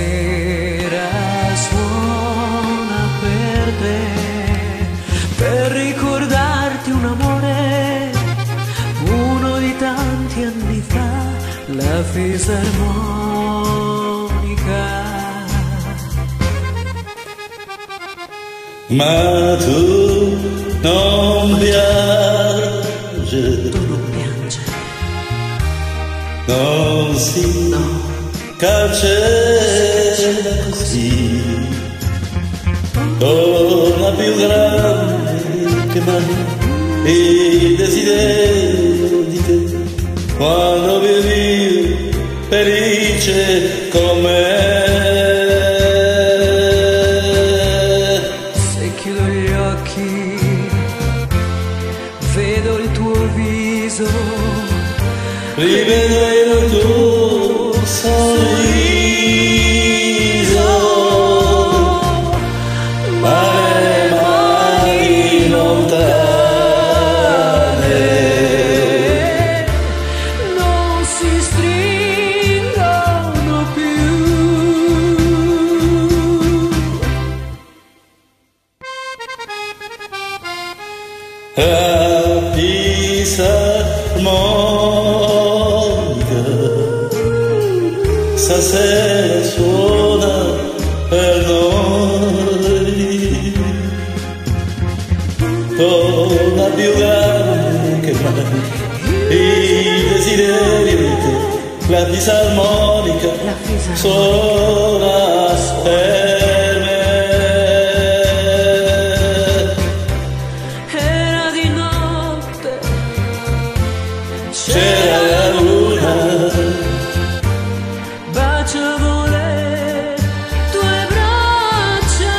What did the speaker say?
sera suona per te, per ricordarti un amore, uno di tanti anni fa, la fisarmonica. Ma tu non piange, Tu non piange, non si calcesti, torna più grande che mai il desiderio di te, quando vivi felice con me. se chiudo gli occhi vedo il tuo viso, Rivedo il tuo sorriso, ma le mani lontane non si stringono più. la fisarmonica stasera suona per noi, torna più grande che mai il desiderio di te, la fisarmonica suona per me. Era di notte, C'era la luna, baciavo le tue braccia.